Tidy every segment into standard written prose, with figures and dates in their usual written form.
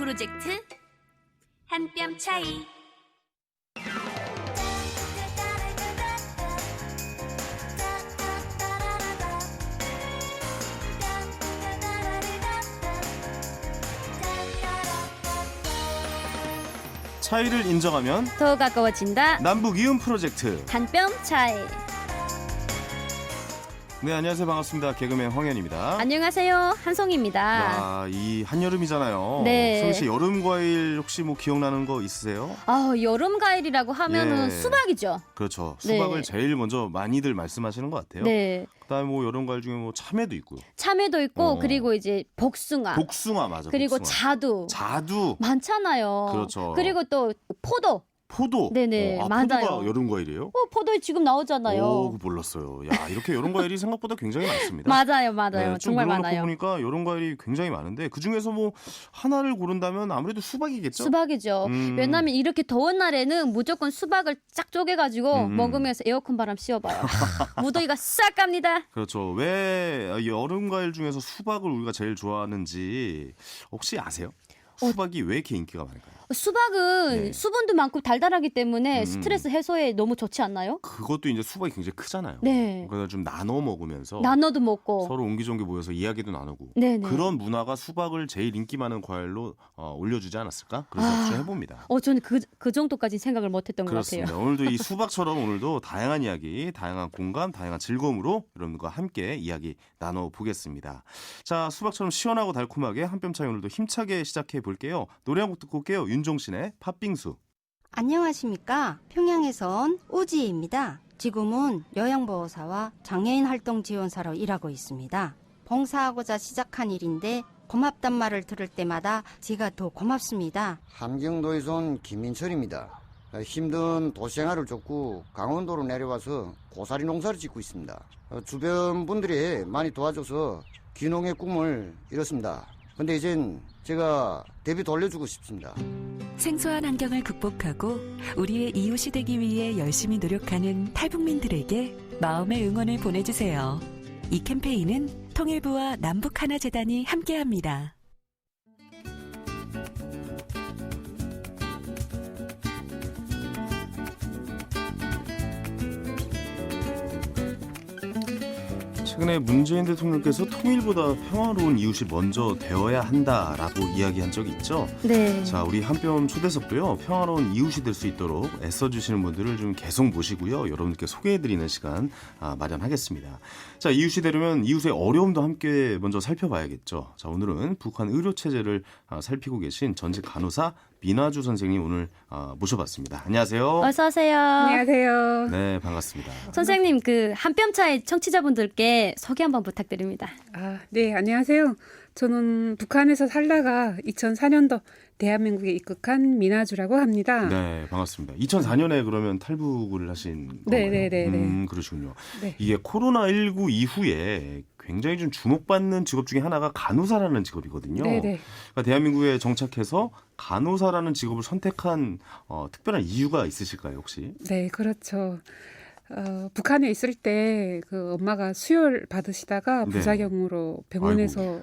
프로젝트 한 뼘 차이. 차이를 인정하면 더 가까워진다. 남북 이음 프로젝트. 한 뼘 차이. 네, 안녕하세요. 반갑습니다. 개그맨 황현입니다. 안녕하세요. 한송입니다. 이 한여름이잖아요. 네. 송희 씨, 여름 과일 혹시 뭐 기억나는 거 있으세요? 여름 과일이라고 하면은 예. 수박이죠. 그렇죠. 네. 수박을 제일 먼저 많이들 말씀하시는 것 같아요. 네. 그다음에 뭐 여름 과일 중에 뭐 참외도 있고요. 참외도 있고 어. 그리고 이제 복숭아. 복숭아 맞아. 그리고 복숭아. 자두. 많잖아요. 그렇죠. 그리고 또 포도. 네네, 포도가 맞아요. 여름 과일이에요? 포도 지금 나오잖아요. 오, 몰랐어요. 야, 이렇게 여름 과일이 생각보다 굉장히 많습니다. 맞아요. 네, 좀 정말 물어놓고 많아요. 보니까 여름 과일이 굉장히 많은데 그 중에서 뭐 하나를 고른다면 아무래도 수박이겠죠? 수박이죠. 왜냐하면 이렇게 더운 날에는 무조건 수박을 쫙 쪼개가지고 먹으면서 에어컨 바람 씌워봐요. 무더위가 싹 갑니다. 그렇죠. 왜 여름 과일 중에서 수박을 우리가 제일 좋아하는지 혹시 아세요? 수박이 왜 이렇게 인기가 많을까요? 수박은 네. 수분도 많고 달달하기 때문에 스트레스 해소에 너무 좋지 않나요? 그것도 이제 수박이 굉장히 크잖아요. 네. 그래서 좀 나눠 먹으면서 나눠도 먹고. 서로 옹기종기 모여서 이야기도 나누고 네네. 그런 문화가 수박을 제일 인기 많은 과일로 올려주지 않았을까? 그래서 추천해봅니다. 저는 그 정도까지 생각을 못했던 것 그렇습니다. 같아요. 오늘도 이 수박처럼 오늘도 다양한 이야기, 다양한 공감, 다양한 즐거움으로 여러분과 함께 이야기 나눠보겠습니다. 자, 수박처럼 시원하고 달콤하게 한 뼘 차이 오늘도 힘차게 시작해 볼게요. 노래 한 곡 듣고 올게요. 윤종신의 팥빙수. 안녕하십니까. 평양에서 온 우지입니다. 지금은 요양보호사와 장애인 활동 지원사로 일하고 있습니다. 봉사하고자 시작한 일인데 고맙단 말을 들을 때마다 제가 더 고맙습니다. 함경도에서 온 김민철입니다. 힘든 도시생활을 쫓고 강원도로 내려와서 고사리 농사를 짓고 있습니다. 주변 분들이 많이 도와줘서 귀농의 꿈을 이뤘습니다. 근데 이젠 제가 대비 돌려주고 싶습니다. 생소한 환경을 극복하고 우리의 이웃이 되기 위해 열심히 노력하는 탈북민들에게 마음의 응원을 보내주세요. 이 캠페인은 통일부와 남북하나재단이 함께합니다. 최근에 문재인 대통령께서 통일보다 평화로운 이웃이 먼저 되어야 한다라고 이야기한 적이 있죠. 네. 자, 우리 한뼘 초대석도요. 평화로운 이웃이 될 수 있도록 애써주시는 분들을 좀 계속 모시고요. 여러분들께 소개해드리는 시간 마련하겠습니다. 자, 이웃이 되려면 이웃의 어려움도 함께 먼저 살펴봐야겠죠. 자, 오늘은 북한 의료체제를 살피고 계신 전직 간호사 민아주 선생님 오늘 모셔봤습니다. 안녕하세요. 어서 오세요. 안녕하세요. 네, 반갑습니다. 선생님, 한 뼘 차이 청취자분들께 소개 한번 부탁드립니다. 네, 안녕하세요. 저는 북한에서 살다가 2004년도 대한민국에 입국한 민아주라고 합니다. 네, 반갑습니다. 2004년에 그러면 탈북을 하신 건가요? 네. 그러시군요. 네. 이게 코로나19 이후에 굉장히 좀 주목받는 직업 중에 하나가 간호사라는 직업이거든요. 네네. 그러니까 대한민국에 정착해서 간호사라는 직업을 선택한 특별한 이유가 있으실까요, 혹시? 네, 그렇죠. 북한에 있을 때 그 엄마가 수혈 받으시다가 네. 부작용으로 병원에서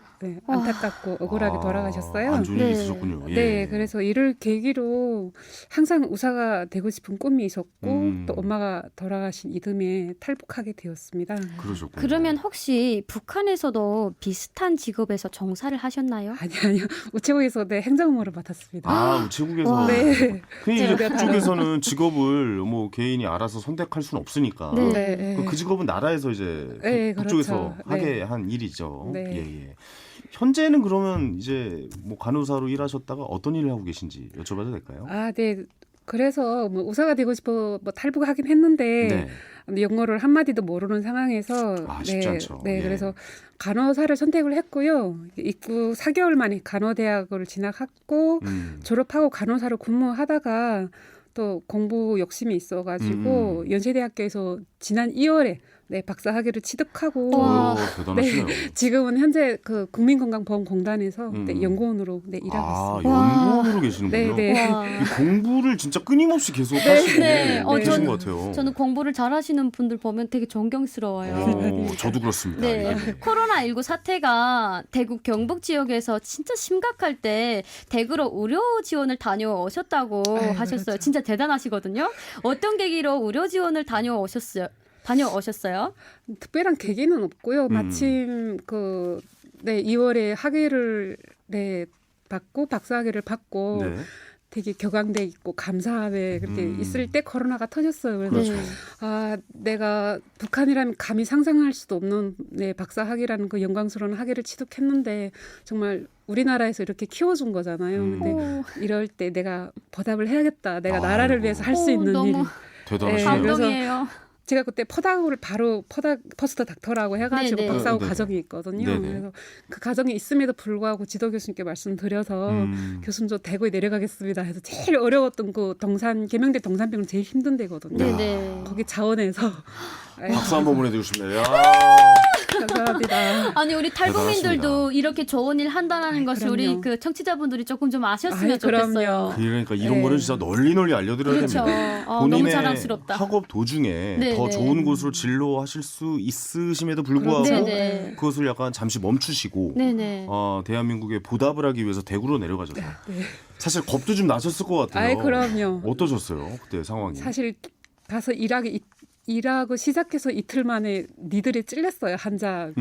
안타깝고 억울하게 돌아가셨어요. 안 좋은 일이 네. 있으셨군요. 예. 네, 그래서 이를 계기로 항상 의사가 되고 싶은 꿈이 있었고 또 엄마가 돌아가신 이듬해 탈북하게 되었습니다. 그러셨군요. 그러면 혹시 북한에서도 비슷한 직업에서 종사를 하셨나요? 아니요. 우체국에서 행정업무를 맡았습니다. 우체국에서. 와. 네. 근데 이제 그쪽에서는 직업을 뭐 개인이 알아서 선택할 수는 없으니까. 네. 그 직업은 나라에서 이제 네, 북쪽에서 그렇죠. 하게 네. 한 일이죠. 네. 예. 현재는 그러면 이제 뭐 간호사로 일하셨다가 어떤 일을 하고 계신지 여쭤봐도 될까요? 네. 그래서 뭐 의사가 되고 싶어 탈북하긴 했는데 영어를 한마디도 모르는 상황에서 쉽지 않죠. 네, 예. 그래서 간호사를 선택을 했고요. 입국 4개월 만에 간호대학을 진학했고 졸업하고 간호사로 근무하다가 또 공부 욕심이 있어가지고 연세대학교에서 지난 2월에 네, 박사 학위를 취득하고 와. 오, 대단하시네요. 지금은 현재 그 국민건강보험공단에서 네, 연구원으로 네, 일하고 아, 있습니다. 연구원으로 계시는군요. 네, 네. 와. 이 공부를 진짜 끊임없이 계속 하시고 네. 계신 저는- 것 같아요. 저는 공부를 잘하시는 분들 보면 되게 존경스러워요. 저도 그렇습니다. 네. 예. 코로나19 사태가 대구 경북 지역에서 진짜 심각할 때 대구로 의료 지원을 다녀오셨다고 아유, 하셨어요. 그렇죠. 진짜 대단하시거든요. 어떤 계기로 의료 지원을 다녀오셨어요? 특별한 계기는 없고요. 마침 네, 2월에 학위를 네, 받고 박사 학위를 받고 네. 되게 격앙돼 있고 감사함에 그렇게 있을 때 코로나가 터졌어요. 그래서 그렇죠. 네. 아, 내가 북한이라면 감히 상상할 수도 없는 네, 박사 학위라는 그 영광스러운 학위를 취득했는데 정말 우리나라에서 이렇게 키워준 거잖아요. 근데 오, 이럴 때 내가 보답을 해야겠다. 내가 나라를 아이고. 위해서 할 수 있는 너무 일. 대단하시네요. 네, 그래서 감동이에요. 제가 그때 퍼닥을 바로 퍼스트 닥터라고 해가지고 네네. 박사학위 네네. 과정이 있거든요. 네네. 그래서 그 과정이 있음에도 불구하고 지도 교수님께 말씀드려서 교수님 저 대구에 내려가겠습니다 해서 제일 어려웠던 그 계명대 동산병은 제일 힘든 데거든요. 네네. 거기 자원에서 박수 한번 보내드리고 싶네요. 야. 감사합니다. 아니 우리 탈북민들도 대단하십니다. 이렇게 좋은 일 한다는 것을 우리 그럼요. 그 청취자분들이 조금 좀 아셨으면 아이, 그럼요. 좋겠어요. 그러니까 이런 네. 거는 진짜 널리 알려드려야 그렇죠. 됩니다. 너무 본인의 자랑스럽다. 학업 도중에 네, 더 네. 좋은 곳으로 진로하실 수 있으심에도 불구하고 그렇죠. 네네. 그것을 약간 잠시 멈추시고 네네. 대한민국에 보답을 하기 위해서 대구로 내려가셔서 네. 사실 겁도 좀 나셨을 것 같아요. 아이 그럼요. 어떠셨어요? 그때 상황이? 사실 가서 일하고 시작해서 이틀 만에 니들이 찔렸어요. 한자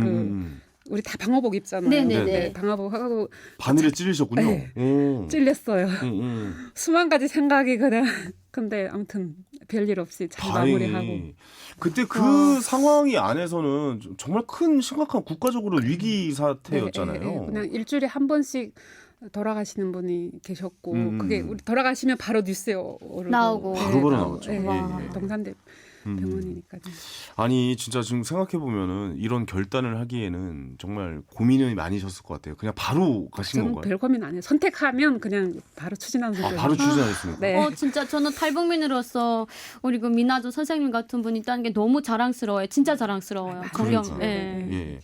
우리 다 방호복 입잖아요. 네네네. 네, 방호복 하고 바늘에 찔리셨군요. 네. 오. 찔렸어요. 음. 수만 가지 생각이 그냥 근데 아무튼 별일 없이 잘 마무리하고 다행히. 그때 그 상황이 안에서는 정말 큰 심각한 국가적으로 위기 사태였잖아요. 네, 그냥 일주일에 한 번씩 돌아가시는 분이 계셨고 그게 우리 돌아가시면 바로 뉴스에 오르고 나오고. 바로바로 나오죠. 네, 와. 동산대 병원이니까요. 아니 진짜 지금 생각해 보면은 이런 결단을 하기에는 정말 고민이 많으셨을 것 같아요. 그냥 바로 가신 저는 건가요? 별 고민 안 해요. 선택하면 그냥 바로 추진하는 거예요. 바로 추진하셨습니까? 네. 진짜 저는 탈북민으로서 우리 그 민아조 선생님 같은 분이 있다는 게 너무 자랑스러워요. 진짜 자랑스러워요. 그러니까요. 예. 예.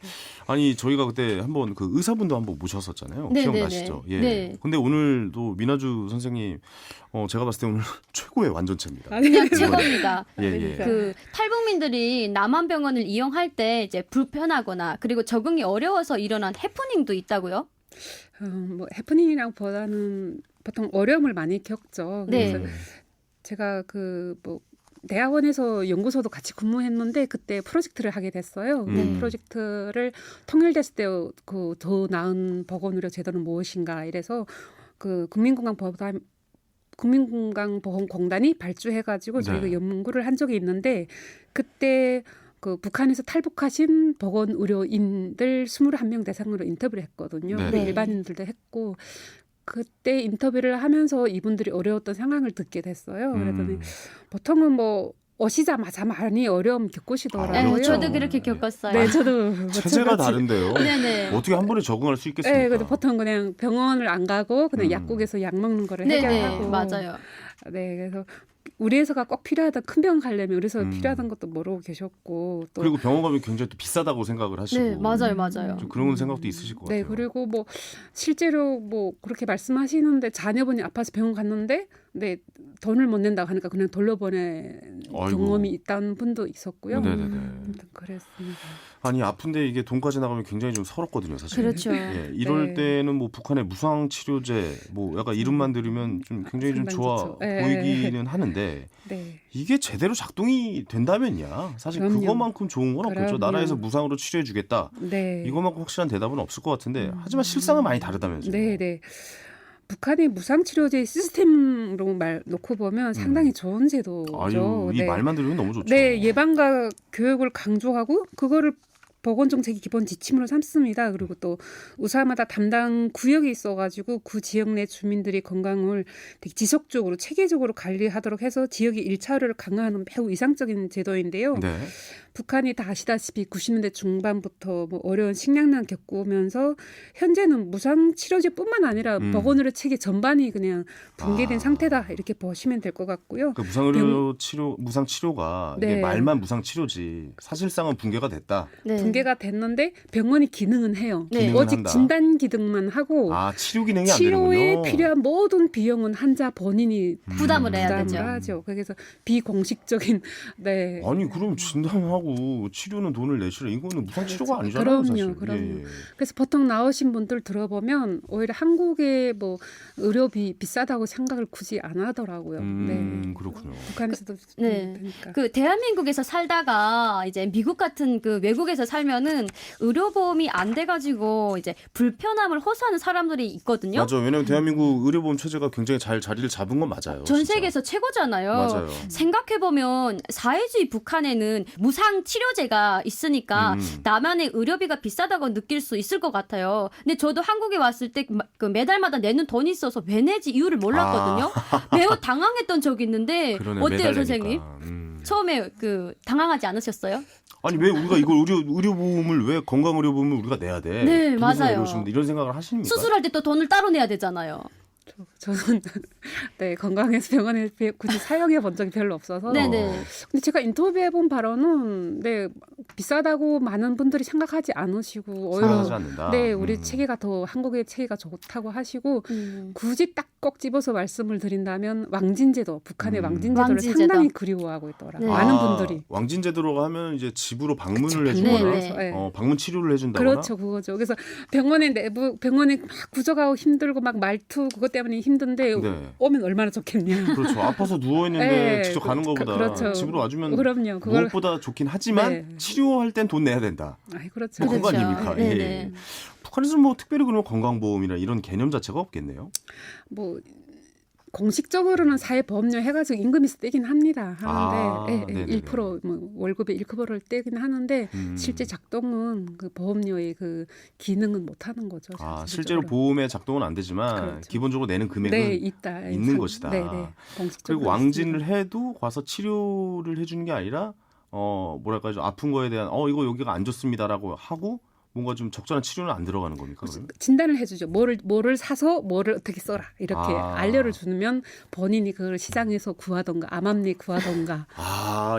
아니 저희가 그때 한번 그 의사분도 한번 모셨었잖아요. 네, 기억나시죠? 네, 예. 네. 근데 오늘도 민아주 선생님 제가 봤을 때 오늘 최고의 완전체입니다. 그냥 최고입니다. 예, 예. 그 탈북민들이 남한병원을 이용할 때 이제 불편하거나 그리고 적응이 어려워서 일어난 해프닝도 있다고요? 뭐 해프닝이랑보다는 보통 어려움을 많이 겪죠. 네. 그래서 제가 뭐 대학원에서 연구소도 같이 근무했는데 그때 프로젝트를 하게 됐어요. 근데 프로젝트를 통일됐을 때 그 더 나은 보건의료 제도는 무엇인가 이래서 그 국민건강보험공단이 발주해가지고 저희가 네. 연구를 한 적이 있는데 그때 그 북한에서 탈북하신 보건의료인들 21명 대상으로 인터뷰를 했거든요. 네. 근데 네. 일반인들도 했고 그때 인터뷰를 하면서 이분들이 어려웠던 상황을 듣게 됐어요. 그랬더니 보통은 뭐 오시자마자 많이 어려움 겪으시더라고요. 어렵죠. 저도 그렇게 겪었어요. 네, 저도 체제가 마찬가지. 다른데요. 네네. 어떻게 한 번에 적응할 수 있겠습니까? 네, 근데 보통 그냥 병원을 안 가고 그냥 약국에서 약 먹는 거를 네네. 해결하고. 맞아요. 네, 그래서 우리 회사가 꼭 필요하던 큰 병원 가려면 우리 회사가 필요하던 것도 모르고 계셨고 또 그리고 병원 가면 굉장히 또 비싸다고 생각을 하시고 네, 맞아요. 좀 그런 생각도 있으실 것 네, 같아요. 그리고 뭐 실제로 뭐 그렇게 말씀하시는데 자녀분이 아파서 병원 갔는데 네, 돈을 못 낸다고 하니까 그냥 돌려보낸 아이고. 경험이 있다는 분도 있었고요. 네네네. 아무튼 그랬습니다. 아니 아픈데 이게 돈까지 나가면 굉장히 좀 서럽거든요, 사실. 그렇죠. 예, 이럴 네. 때는 뭐 북한의 무상 치료제 뭐 약간 이름만 들으면 좀 굉장히 좀 상당히 좋아 좋죠. 예. 보이기는 하는데 네. 이게 제대로 작동이 된다면야 사실 그럼요. 그것만큼 좋은 건 없겠죠. 그럼요. 나라에서 무상으로 치료해주겠다. 네. 이것만큼 확실한 대답은 없을 것 같은데 하지만 실상은 많이 다르다면서요. 네, 네. 북한의 무상치료제 시스템으로 놓고 보면 상당히 좋은 제도죠. 아유, 이 네. 말만 들으면 너무 좋죠. 네, 예방과 교육을 강조하고 그거를 보건정책이 기본 지침으로 삼습니다. 그리고 또 의사마다 담당 구역이 있어가지고 그 지역 내 주민들이 건강을 되게 지속적으로 체계적으로 관리하도록 해서 지역의 일차 의료를 강화하는 매우 이상적인 제도인데요. 네. 북한이 다 아시다시피 90년대 중반부터 뭐 어려운 식량난 겪으면서 현재는 무상 치료제뿐만 아니라 보건의료 체계 전반이 그냥 붕괴된 상태다 이렇게 보시면 될 것 같고요. 그 무상의료 치료, 무상 치료가 이게 네. 말만 무상 치료지 사실상은 붕괴가 됐다. 네. 붕괴가 됐는데 병원이 기능은 해요. 네. 기능은 오직 한다. 진단 기능만 하고 아 치료 기능이 안 치료에 되는군요. 필요한 모든 비용은 환자 본인이 부담을 해야 부담을 되죠. 하죠. 그래서 비공식적인 네. 아니 그럼 진단하고 치료는 돈을 내시라 이거는 무상 치료가 아니잖아요. 그럼요, 사실. 그럼요. 예, 예. 그래서 보통 나오신 분들 들어보면 오히려 한국의 뭐 의료비 비싸다고 생각을 굳이 안 하더라고요. 네. 그렇군요. 북한에서도 네. 되니까. 그 대한민국에서 살다가 이제 미국 같은 그 외국에서 살면은 의료보험이 안 돼가지고 이제 불편함을 호소하는 사람들이 있거든요. 맞아. 왜냐하면 대한민국 의료보험 체제가 굉장히 잘 자리를 잡은 건 맞아요. 전 진짜. 세계에서 최고잖아요. 맞아요. 생각해보면 사회주의 북한에는 무상 치료제가 있으니까 나만의 의료비가 비싸다고 느낄 수 있을 것 같아요. 근데 저도 한국에 왔을 때 그 매달마다 내는 돈이 있어서 왜 내지 이유를 몰랐거든요. 매우 당황했던 적이 있는데 그러네, 어때요, 매달리니까. 선생님? 처음에 그 당황하지 않으셨어요? 아니 왜 우리가 이걸 의료보험을 왜 건강의료보험을 우리가 내야 돼? 네, 부모님이 맞아요. 이러시면 이런 생각을 하십니까? 수술할 때 또 돈을 따로 내야 되잖아요. 저는 네 건강해서 병원에 굳이 사용해 본 적이 별로 없어서. 네네. 근데 제가 인터뷰해 본 바로는 네 비싸다고 많은 분들이 생각하지 않으시고 생각하지 오히려 않는다. 네 우리 체계가 더 한국의 체계가 좋다고 하시고 굳이 딱 꼭 집어서 말씀을 드린다면 왕진제도 북한의 왕진제도를 왕진제도. 상당히 그리워하고 있더라고요. 네. 많은 분들이. 왕진제도로 하면 이제 집으로 방문을 네, 해주거나 네. 네. 방문 치료를 해준다거나 그렇죠, 그거죠. 그래서 병원에 막 구조가고 힘들고 막 말투 그것 때문에 힘든데 네. 오면 얼마나 좋겠냐. 그렇죠. 아파서 누워 있는데 네, 직접 가는 것보다 그렇죠. 집으로 와주면 그럼요. 그걸 무엇보다 좋긴 하지만 네. 치료할 땐 돈 내야 된다. 아이 그렇죠. 뭐 그거 그렇죠. 아닙니까? 네네. 예. 북한에서는 뭐 특별히 그런 건강보험이나 이런 개념 자체가 없겠네요. 뭐 공식적으로는 사회보험료 해가지고 임금에서 떼긴 합니다. 하는데 네네네. 1%뭐 월급의 1%를 떼긴 하는데 실제 작동은 그 보험료의 그 기능은 못 하는 거죠. 실제로 실질적으로. 보험의 작동은 안 되지만 그렇죠. 기본적으로 내는 금액은 네 있다 있는 것이다. 네네. 공식적으로 그리고 왕진을 있습니다. 해도 가서 치료를 해주는 게 아니라 뭐랄까 좀 아픈 거에 대한 이거 여기가 안 좋습니다라고 하고 뭔가 좀 적절한 치료는 안 들어가는 겁니까? 그러면? 진단을 해주죠. 뭐를 사서 뭐를 어떻게 써라 이렇게 알려를 주면 본인이 그걸 시장에서 구하던가 암암리 구하던가.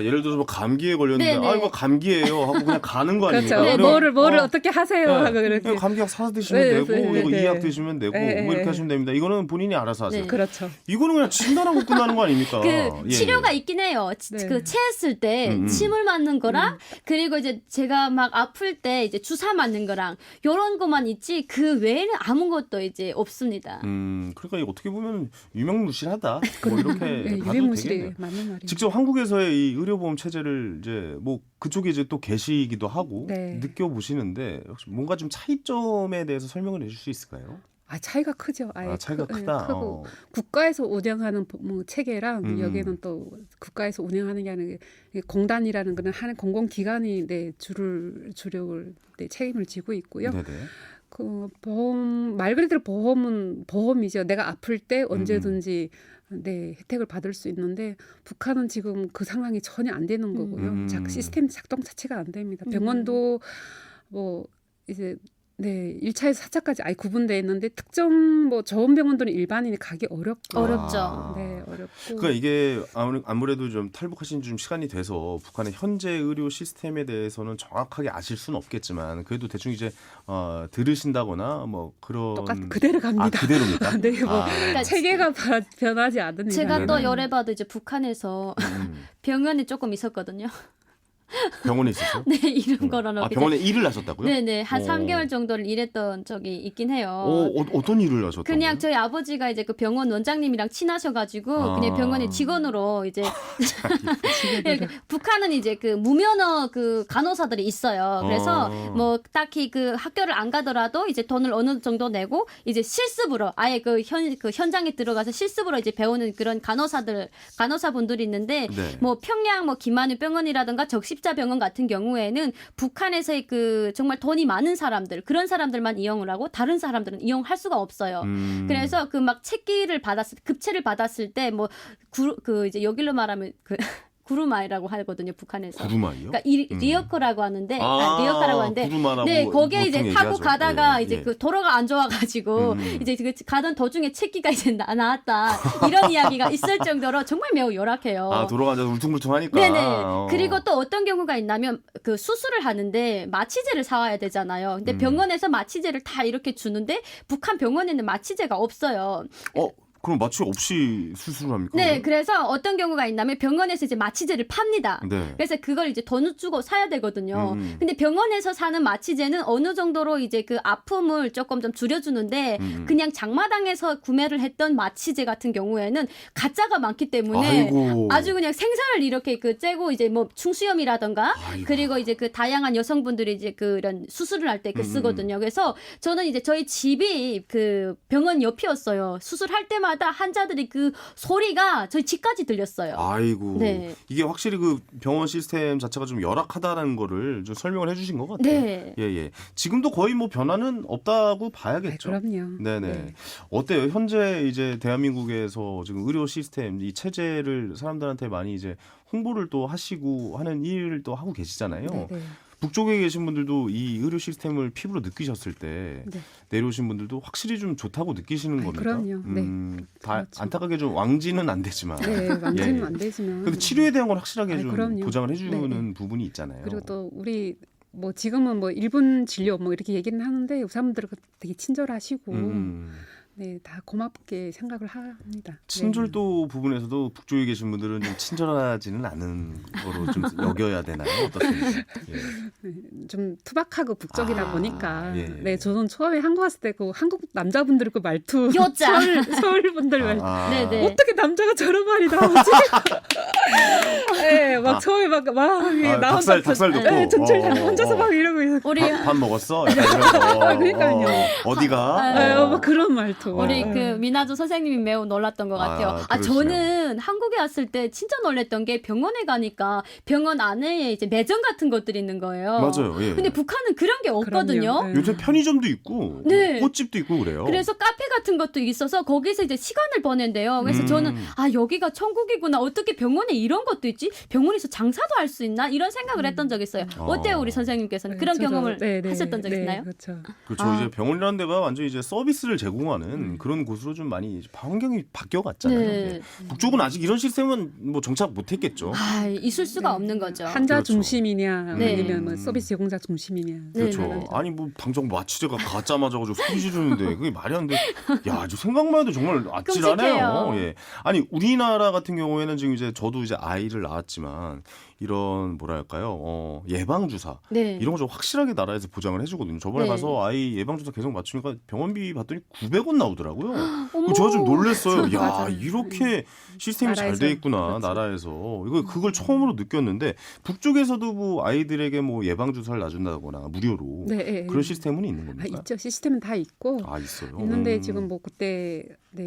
예를 들어서 뭐 감기에 걸렸는데 네네. 이거 감기예요 하고 그냥 가는 거 그렇죠. 아닙니까? 네, 뭐를 어떻게 하세요 하고 이렇게. 감기약 사서 드시면 네, 되고 네, 이거 네. 이약 드시면 되고 네, 뭐 이렇게 네. 하시면 됩니다. 이거는 본인이 알아서 하세요. 네. 그렇죠. 이거는 그냥 진단하고 끝나는 거 아닙니까? 그 예, 치료가 예. 있긴 해요. 네. 그 체했을 때 침을 맞는 거랑 그리고 이제 제가 막 아플 때 이제 주사 맞는 거랑 요런 것만 있지 그 외에는 아무것도 이제 없습니다. 그러니까 이거 어떻게 보면 유명무실하다. 뭐 이렇게 네, 봐도 유명무실이 되겠네요. 맞는 말이에요. 직접 한국에서의 이 의료보험 체제를 이제 뭐 그쪽에 이제 또 계시기도 하고 네. 느껴보시는데 혹시 뭔가 좀 차이점에 대해서 설명을 해줄 수 있을까요? 차이가 크죠. 아예 차이가 크다. 크고 국가에서 운영하는 뭐 체계랑 음. 여기는 또 국가에서 운영하는 게 아니라 공단이라는 거는 하는 공공기관이 주력을 책임을 지고 있고요. 네네. 그 보험 말 그대로 보험은 보험이죠. 내가 아플 때 언제든지 혜택을 받을 수 있는데 북한은 지금 그 상황이 전혀 안 되는 거고요. 시스템 작동 자체가 안 됩니다. 병원도 뭐 이제 1차에서 4차까지 아예 구분되어 있는데 특정 뭐 좋은 병원들은 일반인이 가기 어렵고 어렵죠. 네, 어렵고. 그러니까 이게 아무래도 좀 탈북하신 지 좀 시간이 돼서 북한의 현재 의료 시스템에 대해서는 정확하게 아실 수는 없겠지만 그래도 대충 이제 들으신다거나 뭐 그런 그대로 갑니다. 그대로입니까? 네, 뭐 그러니까 체계가 변하지 않으니까. 제가 또 네네. 열애봐도 이제 북한에서 병원에 조금 있었거든요. 병원에 있었어요? 네, 이런 거라는. 병원에 일을 하셨다고요? 네네, 한 오. 3개월 정도를 일했던 적이 있긴 해요. 어떤 일을 하셨다고요? 그냥 저희 아버지가 이제 그 병원 원장님이랑 친하셔가지고 그냥 병원의 직원으로 이제 북한은 이제 그 무면허 그 간호사들이 있어요. 그래서 뭐 딱히 그 학교를 안 가더라도 이제 돈을 어느 정도 내고 이제 실습으로 아예 그 현장에 들어가서 실습으로 이제 배우는 그런 간호사분들이 있는데 네. 뭐 평양 뭐 김한우 병원이라든가 적시 십자병원 같은 경우에는 북한에서의 그 정말 돈이 많은 사람들 그런 사람들만 이용을 하고 다른 사람들은 이용할 수가 없어요. 그래서 그 막 책기를 급체를 받았을 때 뭐 그 이제 여기로 말하면 그 구루마이라고 하거든요, 북한에서. 구루마이요? 그러니까 리어커라고 하는데, 리어커라고 하는데, 네, 거기에 이제 타고 얘기하죠. 가다가 예, 이제 예. 그 도로가 안 좋아가지고 이제 그 가던 도중에 채기가 이제 나왔다 이런 이야기가 있을 정도로 정말 매우 열악해요. 아, 도로가 앉아서 울퉁불퉁하니까. 네네. 그리고 또 어떤 경우가 있냐면 그 수술을 하는데 마취제를 사와야 되잖아요. 근데 병원에서 마취제를 다 이렇게 주는데 북한 병원에는 마취제가 없어요. 그럼 마취 없이 수술을 합니까? 네, 그래서 어떤 경우가 있냐면 병원에서 이제 마취제를 팝니다. 네. 그래서 그걸 이제 돈을 주고 사야 되거든요. 근데 병원에서 사는 마취제는 어느 정도로 이제 그 아픔을 조금 좀 줄여주는데 그냥 장마당에서 구매를 했던 마취제 같은 경우에는 가짜가 많기 때문에 아이고. 아주 그냥 생사를 이렇게 그 째고 이제 뭐 충수염이라던가 그리고 이제 그 다양한 여성분들이 이제 그런 수술을 할 때 그 쓰거든요. 그래서 저는 이제 저희 집이 그 병원 옆이었어요. 수술할 때마다 환자들이 그 소리가 저희 집까지 들렸어요. 아이고. 네. 이게 확실히 그 병원 시스템 자체가 좀 열악하다는 거를 좀 설명을 해주신 것 같아요. 네. 예. 지금도 거의 뭐 변화는 없다고 봐야겠죠. 그럼요. 네네. 네. 어때요? 현재 이제 대한민국에서 지금 의료 시스템 이 체제를 사람들한테 많이 이제 홍보를 또 하시고 하는 일을 또 하고 계시잖아요. 네. 북쪽에 계신 분들도 이 의료 시스템을 피부로 느끼셨을 때 네. 내려오신 분들도 확실히 좀 좋다고 느끼시는 겁니까? 그럼요. 네. 다 그렇죠. 안타깝게 좀 왕지는 안 되지만. 네, 완전히 예. 안 되지만. 근데 치료에 대한 건 확실하게 좀 그럼요. 보장을 해주는 네. 부분이 있잖아요. 그리고 또 우리 뭐 지금은 뭐 1분 진료 뭐 이렇게 얘기는 하는데 의사분들은 되게 친절하시고 네, 다 고맙게 생각을 합니다. 친절도 부분에서도 북쪽에 계신 분들은 좀 친절하지는 않은 거로 좀 여겨야 되나요? 어떻습니까? 예. 네, 좀 투박하고 북적이다 아, 보니까 예. 네, 저는 처음에 한국 왔을 때 그 한국 남자분들 그 말투 여자. 서울 분들 말투 네네. 어떻게 남자가 저런 말이 나오지? 네, 막 처음에 막 나 혼자 닭살 듣고. 네, 전철 혼자서 막 이러고 있어요. 우리 밥 먹었어? 약간 이런 거. 그러니까요. 어디가? 막 그런 말투. 우리 그 미나주 선생님이 매우 놀랐던 것 같아요. 그러시네요. 저는 한국에 왔을 때 진짜 놀랬던 게 병원에 가니까 병원 안에 이제 매점 같은 것들이 있는 거예요. 맞아요. 예. 근데 북한은 그런 게 없거든요. 그럼요. 네. 요새 편의점도 있고 네. 꽃집도 있고 그래요. 그래서 카페 같은 것도 있어서 거기서 이제 시간을 보낸대요. 그래서 저는 여기가 천국이구나. 어떻게 병원에 이런 것도 있지? 병원에서 장사도 할 수 있나? 이런 생각을 했던 적이 있어요. 어때요, 우리 선생님께서는 그런 저도, 경험을 네, 네, 하셨던 적 네, 있나요? 그렇죠. 그렇죠. 이제 병원이라는 데가 완전 이제 서비스를 제공하는 그런 곳으로 좀 많이 이제 환경이 바뀌어갔잖아요. 네. 예. 북쪽은 아직 이런 시스템은 뭐 정착 못했겠죠. 있을 수가 없는 거죠. 환자 그렇죠. 중심이냐 네. 아니면 뭐 서비스 제공자 중심이냐. 그렇죠. 네, 네, 네. 아니 뭐 방정 마취제가 가짜 맞아가지고 소리 지르는데 그게 말이 안 돼. 야, 아주 생각만 해도 정말 아찔하네요. 끔찍해요. 예. 아니 우리나라 같은 경우에는 지금 이제 저도 이제 아이를 낳았지만 이런 뭐랄까요 예방 주사 네. 이런 거 좀 확실하게 나라에서 보장을 해주거든요. 저번에 네. 가서 아이 예방 주사 계속 맞추니까 병원비 봤더니 900원 나오더라고요. 어머. 저 좀 놀랐어요. 야, 맞아요. 이렇게 시스템이 잘 나라에서. 돼 있구나 그렇죠. 나라에서. 그걸 처음으로 느꼈는데 북쪽에서도 뭐 아이들에게 뭐 예방 주사를 놔준다거나 무료로 네, 네. 그런 시스템은 있는 겁니까? 있죠. 시스템은 다 있고. 있어요. 있는데 지금 뭐 그때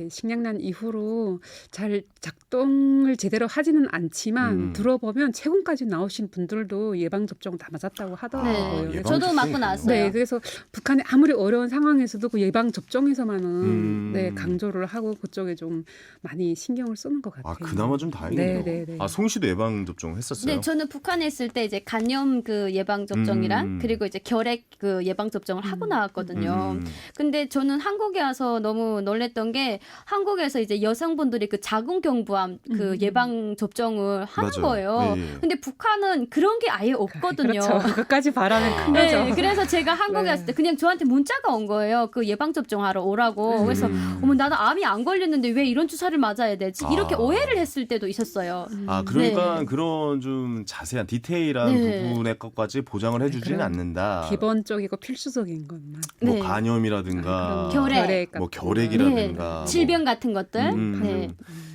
식량난 이후로 잘 작동을 제대로 하지는 않지만 들어보면 최근까지 나오신 분들도 예방 접종 다 맞았다고 하더라고요. 네. 예방 저도 맞고 접종이군요. 나왔어요. 네, 그래서 북한이 아무리 어려운 상황에서도 그 예방 접종에서만은 강조를 하고 그쪽에 좀 많이 신경을 쓰는 것 같아요. 그나마 좀 다행이네요. 네, 네, 네. 송 씨도 예방 접종 했었어요? 네, 저는 북한에 있을 때 이제 간염 그 예방 접종이랑 그리고 이제 결핵 그 예방 접종을 하고 나왔거든요. 근데 저는 한국에 와서 너무 놀랬던 게 한국에서 이제 여성분들이 그 자궁경부암 그 예방 접종을 하는 맞아요. 거예요. 예, 예. 근데 북한은 그런 게 아예 없거든요. 그렇죠. 그것까지 바라면 큰 네, 거죠. 그래서 제가 한국에 네. 왔을 때 그냥 저한테 문자가 온 거예요. 그 예방 접종하러 오라고. 그래서 어머 나는 암이 안 걸렸는데 왜 이런 주사를 맞아야 되지? 이렇게 오해를 했을 때도 있었어요. 그러니까 네. 그런 좀 자세한 디테일한 네. 부분의 것까지 보장을 해주지는 그럼 않는다. 기본적이고 필수적인 것만. 뭐 네. 간염이라든가 결핵. 뭐 결핵이라든가 질병 같은 것들. 네.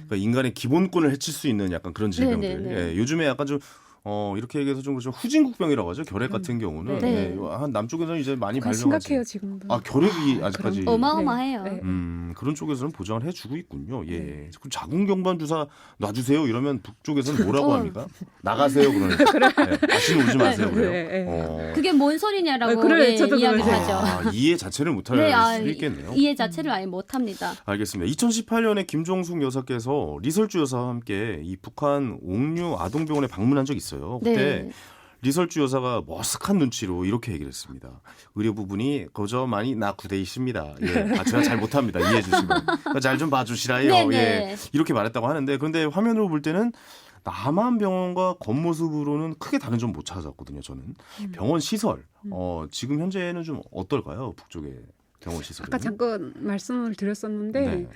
그러니까 인간의 기본권을 해칠 수 있는 약간 그런 질병들. 네, 네, 네. 예, 요즘에 약간 좀 이렇게 얘기해서 좀 그렇죠. 후진국병이라고 하죠. 결핵 같은 경우는 네. 한 남쪽에서는 이제 많이 그건 발병하지. 심각해요 지금도. 결핵이 아직까지 어마어마해요. 네. 그런 쪽에서는 보장을 해주고 있군요. 예. 그럼 자궁경부암 주사 놔주세요. 이러면 북쪽에서는 뭐라고 합니까? 나가세요. 그러니까. 네, 다시는 오지 마세요. 그래요. 네. 그게 뭔 소리냐라고 그래, 저도 이야기하죠. 이해 자체를 못할 네, 수도 있겠네요. 이해 자체를 아예 못합니다. 알겠습니다. 2018년에 김종숙 여사께서 리설주 여사와 함께 이 북한 옥류 아동병원에 방문한 적이 있어요. 그때 네. 리설주 여사가 머쓱한 눈치로 이렇게 얘기를 했습니다. 의료 부분이 거저 많이 낙후돼 있습니다. 예. 제가 잘 못합니다. 이해해 주시면. 잘 좀 봐주시라요. 네네. 예. 이렇게 말했다고 하는데 그런데 화면으로 볼 때는 남한병원과 겉모습으로는 크게 다른 점 못 찾았거든요. 저는. 병원 시설 지금 현재는 좀 어떨까요? 북쪽의 병원 시설은. 아까 잠깐 말씀을 드렸었는데 네.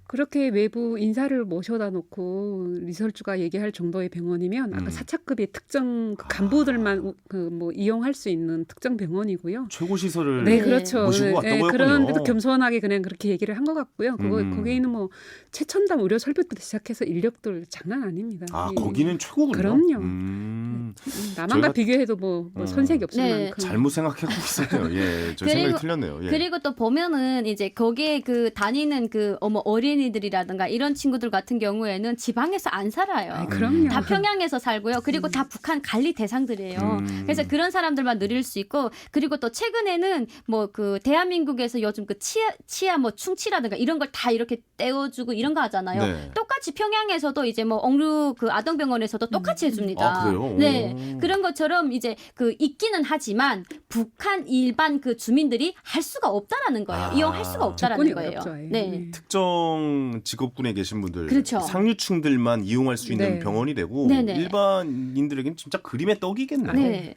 그렇게 외부 인사를 모셔다 놓고 리설주가 얘기할 정도의 병원이면 아까 4차급의 특정 그 간부들만 뭐 이용할 수 있는 특정 병원이고요. 최고 시설을 네, 그렇죠. 모시고 왔다고 했군요. 그런데도 겸손하게 그냥 그렇게 얘기를 한 것 같고요. 거기는 뭐 최첨단 의료 설비부터 시작해서 인력들 장난 아닙니다. 예. 거기는 최고군요. 그럼요. 남한과 저희가- 비교해도 뭐 손색이 없을 네. 만큼. 잘못 생각하고 있었네요. 예, 저 생각이 틀렸네요. 예. 그리고 또 보면은 이제 거기에 그 다니는 그 어린이들이라든가 이런 친구들 같은 경우에는 지방에서 안 살아요. 그럼요. 다 평양에서 살고요. 그리고 다 북한 관리 대상들이에요. 그래서 그런 사람들만 누릴 수 있고 그리고 또 최근에는 뭐 그 대한민국에서 요즘 그 치아 뭐 충치라든가 이런 걸 다 이렇게 떼어주고 이런 거 하잖아요. 네. 똑같이 평양에서도 이제 뭐 옥류 그 아동병원에서도 똑같이 해줍니다. 그래요? 네, 오. 그런 것처럼 이제 그 있기는 하지만 북한 일반 그 주민들이 할 수가 없다라는 거예요. 이용할 수가 없다라는 조건이 거예요. 어렵죠. 예. 네. 특정 직업군에 계신 분들, 그렇죠. 상류층들만 이용할 수 있는 네. 병원이 되고 네네. 일반인들에게는 진짜 그림의 떡이겠네요. 네.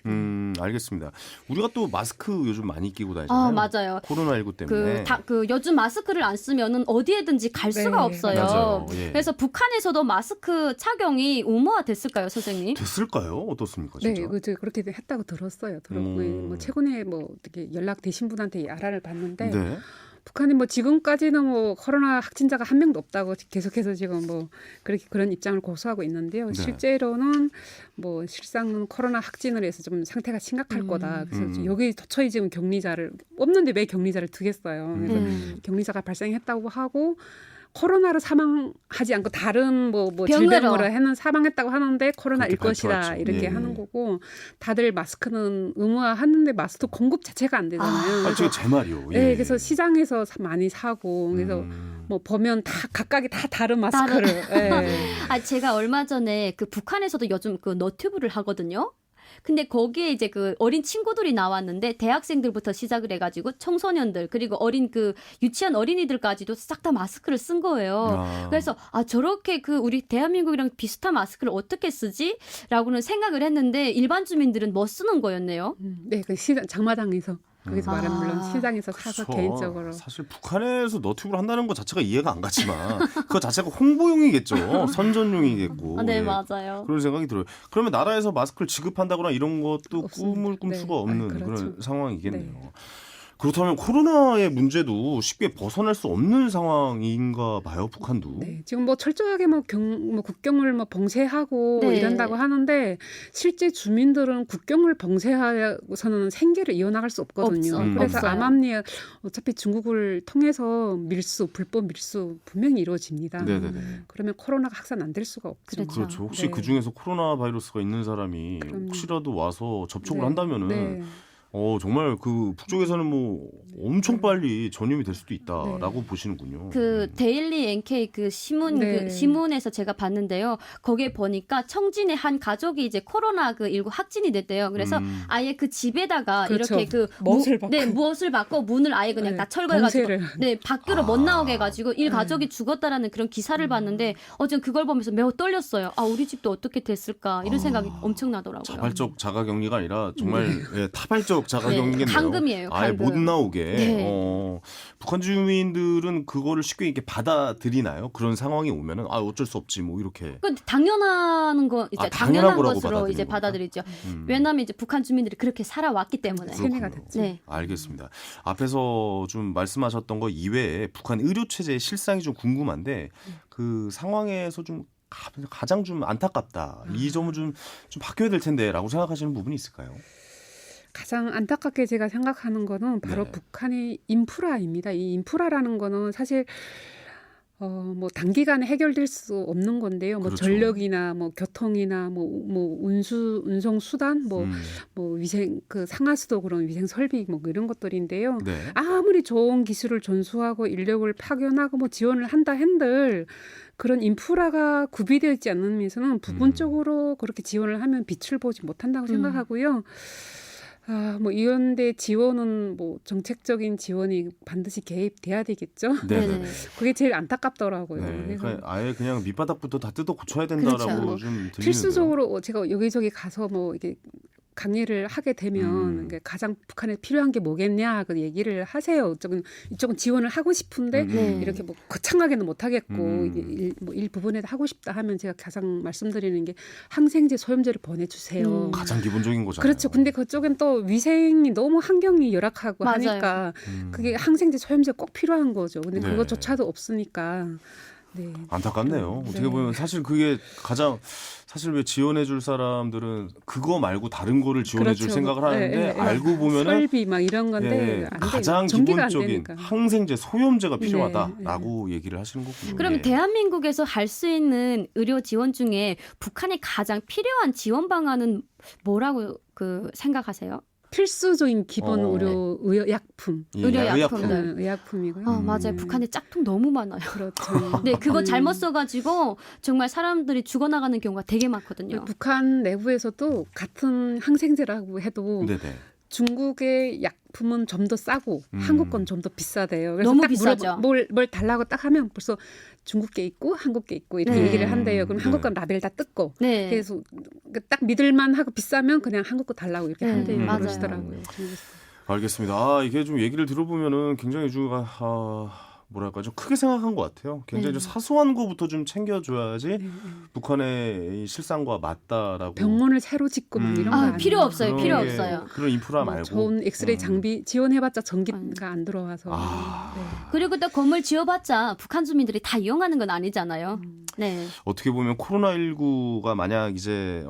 알겠습니다. 우리가 또 마스크 요즘 많이 끼고 다니잖아요. 맞아요. 코로나19 때문에. 그 요즘 마스크를 안 쓰면은 어디에든지 갈 네. 수가 없어요. 맞아요. 예. 그래서 북한에서도 마스크 착용이 의무화 됐을까요, 선생님? 됐을까요? 어떻습니까, 진짜? 네, 그렇게 했다고 들었어요. 들었고 뭐 최근에 뭐 어떻게 연락 되신 분한테 알아를 봤는데 네. 북한이 뭐 지금까지는 뭐 코로나 확진자가 한 명도 없다고 계속해서 지금 뭐 그런 입장을 고수하고 있는데요. 네. 실제로는 뭐 실상은 코로나 확진을 해서 좀 상태가 심각할 거다. 그래서 여기 도처에 지금 격리자를 없는데 왜 격리자를 두겠어요. 그래서 격리자가 발생했다고 하고 코로나로 사망하지 않고 다른 뭐 질병으로 해는 사망했다고 하는데 코로나일 그렇게 것이다 발표하죠. 이렇게 예. 하는 거고 다들 마스크는 의무화하는데 마스크 공급 자체가 안 되잖아요. 제가 제 말이요. 예. 네, 그래서 시장에서 많이 사고 그래서 뭐 보면 다 각각이 다 다른 마스크를. 예. 제가 얼마 전에 그 북한에서도 요즘 그 너튜브를 하거든요. 근데 거기에 이제 그 어린 친구들이 나왔는데 대학생들부터 시작을 해가지고 청소년들 그리고 어린 그 유치한 어린이들까지도 싹 다 마스크를 쓴 거예요. 그래서 저렇게 그 우리 대한민국이랑 비슷한 마스크를 어떻게 쓰지? 라고는 생각을 했는데 일반 주민들은 못 쓰는 거였네요. 네, 그 시장 장마당에서 거기서 말하면 물론 시장에서 사서 그렇죠. 개인적으로. 사실 북한에서 너튜브를 한다는 것 자체가 이해가 안 갔지만 그거 자체가 홍보용이겠죠. 선전용이겠고. 네, 예. 맞아요. 그런 생각이 들어요. 그러면 나라에서 마스크를 지급한다거나 이런 것도 없습니다. 꿈을 꿀 네. 수가 없는 그렇죠. 그런 상황이겠네요. 그렇다면 코로나의 문제도 쉽게 벗어날 수 없는 상황인가 봐요, 북한도. 네, 지금 뭐 철저하게 뭐 국경을 뭐 봉쇄하고 네. 이런다고 하는데 실제 주민들은 국경을 봉쇄하고서는 생계를 이어나갈 수 없거든요. 그래서 없어요. 암암리에 어차피 중국을 통해서 불법 밀수 분명히 이루어집니다. 네네네. 그러면 코로나가 확산 안 될 수가 없죠. 그렇죠. 혹시 네. 그 중에서 코로나 바이러스가 있는 사람이 그럼요. 혹시라도 와서 접촉을 네. 한다면은 네. 정말 그 북쪽에서는 뭐 엄청 빨리 전염이 될 수도 있다라고 보시는군요. 그 데일리 NK 그 신문 네. 그 신문에서 제가 봤는데요. 거기에 보니까 청진의 한 가족이 이제 코로나 그 19 확진이 됐대요. 그래서 아예 그 집에다가 그렇죠. 이렇게 그 무엇을 받고. 무엇을 받고 문을 아예 그냥 네, 다 철거해가지고 봉쇄를. 밖으로 못 나오게 해가지고 일 가족이 죽었다라는 그런 기사를 봤는데 전 그걸 보면서 매우 떨렸어요. 우리 집도 어떻게 됐을까 이런 생각이 엄청 나더라고요. 자발적 자가격리가 아니라 정말 타발적 자가격리겠네요. 감금이에요. 아예 감금. 못 나오게. 네. 북한 주민들은 그거를 쉽게 이렇게 받아들이나요? 그런 상황이 오면은 어쩔 수 없지 뭐 이렇게. 그 당연한 거 이제 당연한 당연한 거라고 것으로 이제 받아들이는 받아들이죠. 왜냐하면 이제 북한 주민들이 그렇게 살아왔기 때문에. 세뇌가 그렇군요. 됐죠. 네. 알겠습니다. 앞에서 좀 말씀하셨던 거 이외에 북한 의료 체제의 실상이 좀 궁금한데 그 상황에서 좀 가장 좀 안타깝다. 이 점은 좀 바뀌어야 될 텐데라고 생각하시는 부분이 있을까요? 가장 안타깝게 제가 생각하는 거는 바로 네. 북한의 인프라입니다. 이 인프라라는 거는 사실 뭐 단기간에 해결될 수 없는 건데요. 뭐 그렇죠. 전력이나 뭐 교통이나 뭐 운송 수단, 뭐 위생 그 상하수도 그런 위생 설비 뭐 이런 것들인데요. 네. 아무리 좋은 기술을 전수하고 인력을 파견하고 뭐 지원을 한다 한들 그런 인프라가 구비되어 있지 않으면서는 부분적으로 그렇게 지원을 하면 빛을 보지 못한다고 생각하고요. 뭐 이런데 지원은 뭐 정책적인 지원이 반드시 개입돼야 되겠죠. 네네. 그게 제일 안타깝더라고요. 네, 그래서 그러니까 아예 그냥 밑바닥부터 다 뜯어 고쳐야 된다라고 그렇죠. 좀 들리는데요. 필수적으로 제가 여기저기 가서 뭐 이게 강의를 하게 되면 가장 북한에 필요한 게 뭐겠냐 그 얘기를 하세요. 이쪽은 지원을 하고 싶은데 네. 이렇게 뭐 거창하게는 못 하겠고 이게 일부분에 하고 싶다 하면 제가 가장 말씀드리는 게 항생제 소염제를 보내주세요. 가장 기본적인 거잖아요. 그렇죠. 근데 그쪽엔 또 위생이 너무 환경이 열악하고 맞아요. 하니까 그게 항생제 소염제 꼭 필요한 거죠. 근데 네. 그것조차도 없으니까. 네. 안타깝네요. 어떻게 네. 보면 사실 그게 가장 사실 왜 지원해 줄 사람들은 그거 말고 다른 거를 지원해 줄 그렇죠. 생각을 하는데 네, 네. 알고 보면은 설비 막 이런 건데 예, 안 돼요. 가장 전기가 안 기본적인 되니까. 항생제 소염제가 네, 필요하다라고 얘기를 하시는 거군요. 그럼 예. 대한민국에서 할 수 있는 의료 지원 중에 북한에 가장 필요한 지원 방안은 뭐라고 생각하세요? 필수적인 기본 의약품. 예, 의료약품. 네, 의약품이고요. 맞아요. 북한에 짝퉁 너무 많아요. 그렇죠. 네, 그거 잘못 써가지고 정말 사람들이 죽어나가는 경우가 되게 많거든요. 북한 내부에서도 같은 항생제라고 해도 네네. 중국의 약품은 좀 더 싸고 한국 건 좀 더 비싸대요. 그래서 너무 딱 비싸죠. 뭘 달라고 딱 하면 벌써 중국 게 있고 한국 게 있고 이렇게 네. 얘기를 한대요. 그럼 네. 한국 건 라벨 다 뜯고. 네. 그래서 딱 믿을만 하고 비싸면 그냥 한국 거 달라고 이렇게 네, 한대요. 맞아요. 그러시더라고요. 알겠습니다. 이게 좀 얘기를 들어보면은 굉장히 좀 뭐랄까 좀 크게 생각한 것 같아요. 굉장히 좀 사소한 거부터 좀 챙겨줘야지 북한의 이 실상과 맞다라고. 병원을 새로 짓고 막 이런 거 아니에요. 필요 없어요. 그런 필요 게 없어요. 그런 인프라 뭐 말고. 좋은 엑스레이 장비 지원해봤자 전기가 안 들어와서. 아. 네. 그리고 또 건물 지어봤자 북한 주민들이 다 이용하는 건 아니잖아요. 네. 어떻게 보면 코로나19가 만약 이제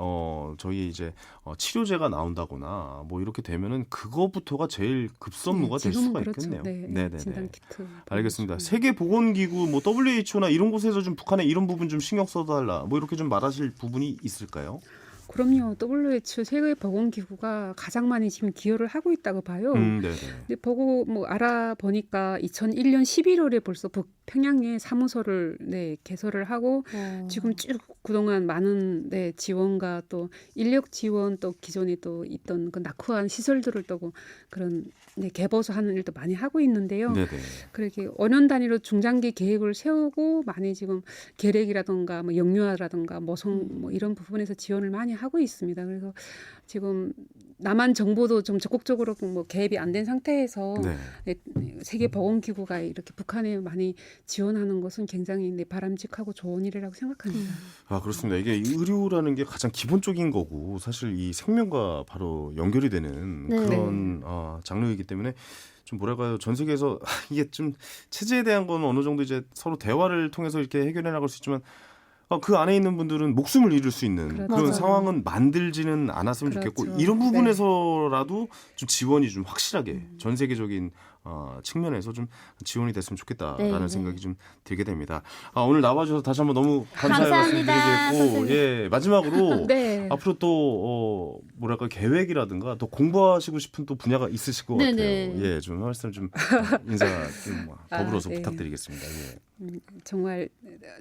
저희 이제 치료제가 나온다거나 뭐 이렇게 되면은 그거부터가 제일 급선무가 될 지금은 수가 그렇죠. 있겠네요. 네, 네네네. 진단 키트. 알겠습니다. 세계보건기구 뭐 WHO나 이런 곳에서 좀 북한에 이런 부분 좀 신경 써달라 뭐 이렇게 좀 말하실 부분이 있을까요? 그럼요. WHO 세계보건기구가 가장 많이 지금 기여를 하고 있다고 봐요. 네네. 근데 보고 뭐 알아보니까 2001년 11월에 벌써 평양에 사무소를 개설을 하고 지금 쭉 그동안 많은 지원과 또 인력 지원 또 기존에 또 있던 그 낙후한 시설들을 또 그런 개보수하는 일도 많이 하고 있는데요. 네네. 그렇게 5년 단위로 중장기 계획을 세우고 많이 지금 계획이라든가 뭐 영유아라든가 모성 뭐 이런 부분에서 지원을 많이 하고 있습니다. 그래서 지금 남한 정부도 좀 적극적으로 뭐 개입이 안 된 상태에서 네. 세계보건기구가 이렇게 북한에 많이 지원하는 것은 굉장히 바람직하고 좋은 일이라고 생각합니다. 아 그렇습니다. 이게 의료라는 게 가장 기본적인 거고 사실 이 생명과 바로 연결이 되는 네. 그런 장르이기 때문에 좀 뭐랄까요 전 세계에서 이게 좀 체제에 대한 건 어느 정도 이제 서로 대화를 통해서 이렇게 해결해 나갈 수 있지만 그 안에 있는 분들은 목숨을 잃을 수 있는 그렇죠. 그런 맞아요. 상황은 만들지는 않았으면 그렇죠. 좋겠고 이런 부분에서라도 좀 지원이 좀 확실하게 전 세계적인 측면에서 좀 지원이 됐으면 좋겠다라는 네, 생각이 좀 들게 됩니다. 오늘 나와주셔서 다시 한번 너무 감사의 감사합니다, 말씀드리겠고 선생님. 예 마지막으로 네. 앞으로 또 뭐랄까 계획이라든가 또 공부하시고 싶은 또 분야가 있으실 것 네네. 같아요. 예, 좀 말씀 좀 인사 좀 더불어서 네. 부탁드리겠습니다. 예. 정말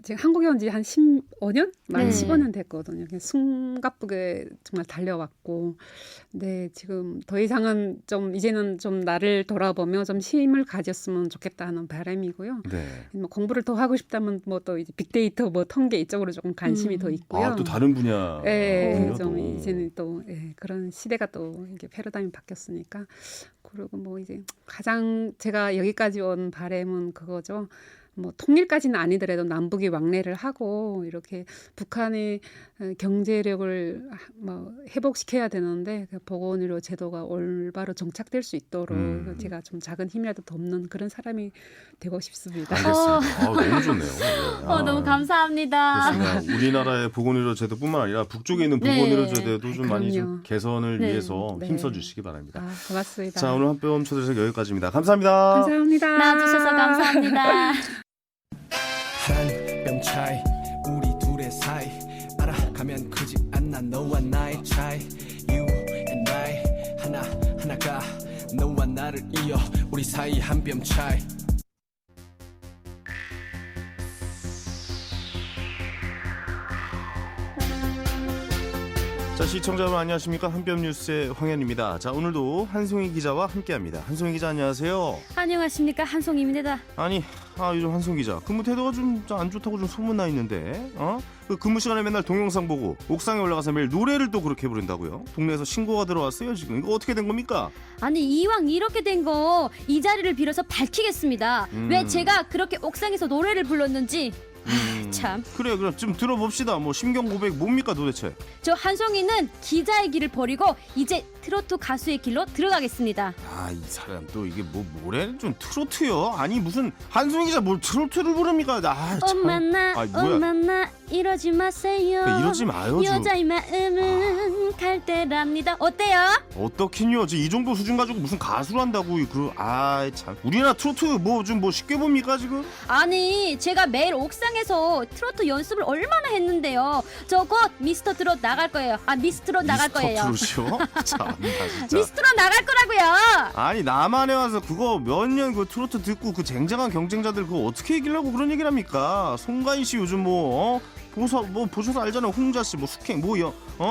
제가 한국에 온 지 한 15년? 만 네. 15년 됐거든요. 그냥 숨가쁘게 정말 달려왔고 지금 더 이상은 좀 이제는 좀 나를 돌아보며 좀 힘을 가졌으면 좋겠다 하는 바람이고요. 네. 뭐 공부를 더 하고 싶다면 뭐 또 이제 빅데이터 뭐 통계 이쪽으로 조금 관심이 더 있고요. 또 다른 분야. 좀 이제는 또 그런 시대가 또 이게 패러다임이 바뀌었으니까 그리고 뭐 이제 가장 제가 여기까지 온 바람은 그거죠. 뭐 통일까지는 아니더라도 남북이 왕래를 하고 이렇게 북한의 경제력을 뭐 회복시켜야 되는데 그 보건의료 제도가 올바로 정착될 수 있도록 제가 좀 작은 힘이라도 돕는 그런 사람이 되고 싶습니다. 알겠습니다. 너무 좋네요. 네. 너무 감사합니다. 그렇습니다. 우리나라의 보건의료 제도뿐만 아니라 북쪽에 있는 네. 보건의료 제도도 좀 많이 좀 그럼요. 개선을 네. 위해서 네. 힘써주시기 바랍니다. 고맙습니다. 자, 오늘 한뼘 초대석 여기까지입니다. 감사합니다. 감사합니다. 나와주셔서 감사합니다. 한 뼘 차이 우리 둘의 사이 알아가면 크지 않나 너와 나의 차이 You and I 하나가 너와 나를 이어 우리 사이 한 뼘 차이 자, 시청자 여러분 안녕하십니까? 한뼘 뉴스의 황현입니다. 자, 오늘도 한송희 기자와 함께합니다. 한송희 기자 안녕하세요. 안녕하십니까, 한송입니다. 아니, 요즘 한송 기자 근무 태도가 좀 안 좋다고 좀 소문나 있는데, 그 근무 시간에 맨날 동영상 보고 옥상에 올라가서 매일 노래를 또 그렇게 부른다고요? 동네에서 신고가 들어왔어요 지금. 이거 어떻게 된 겁니까? 아니, 이왕 이렇게 된 거 이 자리를 빌어서 밝히겠습니다. 왜 제가 그렇게 옥상에서 노래를 불렀는지. 참. 그래, 그럼 좀 들어봅시다. 뭐 심경 고백 뭡니까 도대체? 저 한송이는 기자의 길을 버리고 이제 트로트 가수의 길로 들어가겠습니다. 이 사람 또 이게 뭐 노래는 좀 트로트요? 아니 무슨 한송이 기자 뭘 트로트를 부릅니까? 참. 엄마나 뭐야? 엄마나 이러지 마세요. 이러지 마요. 좀. 여자의 마음은 갈대랍니다. 어때요? 어떻긴요? 이 정도 수준 가지고 무슨 가수를 한다고. 참. 우리나라 트로트 뭐 좀 뭐 쉽게 봅니까 지금? 아니, 제가 매일 옥상에서 트로트 연습을 얼마나 했는데요. 저 곧 미스터 트롯 나갈 거예요. 미스 트롯 나갈 거예요. 미스터 트롯이요? 참나 진짜. 미스 트롯 나갈 거라고요. 아니 남한에 와서 그거 몇 년 그 트로트 듣고 그 쟁쟁한 경쟁자들 그거 어떻게 이기려고 그런 얘기를 합니까? 송가인 씨 요즘 보셔서 알잖아요. 홍자 씨, 숙행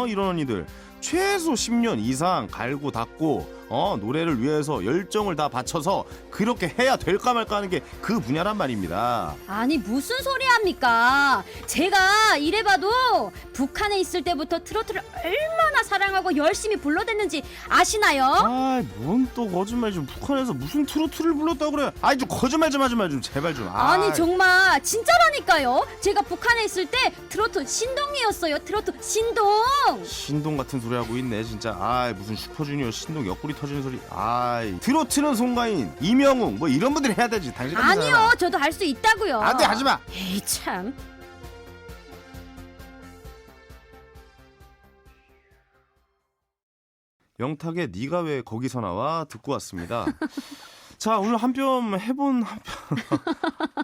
이런 언니들 최소 10년 이상 갈고 닦고 노래를 위해서 열정을 다 바쳐서 그렇게 해야 될까 말까 하는 게 그 분야란 말입니다. 아니, 무슨 소리 합니까? 제가 이래봐도 북한에 있을 때부터 트로트를 얼마나 사랑하고 열심히 불러댔는지 아시나요? 뭔 또 거짓말 좀. 북한에서 무슨 트로트를 불렀다고 그래? 좀 거짓말 좀 하지 마 좀 제발 좀. 아니, 정말 진짜라니까요. 제가 북한에 있을 때 트로트 신동이었어요. 트로트 신동 같은 소리 하고 있네 진짜. 무슨 슈퍼주니어 신동 옆구리 터지는 소리. 트로트는 송가인, 이명웅 뭐 이런 분들이 해야 되지. 당신 같은 아니요, 사람아. 저도 할 수 있다고요. 안 돼, 하지 마. 에이, 참. 영탁의 네가 왜 거기서 나와 듣고 왔습니다. 자, 오늘 한뼘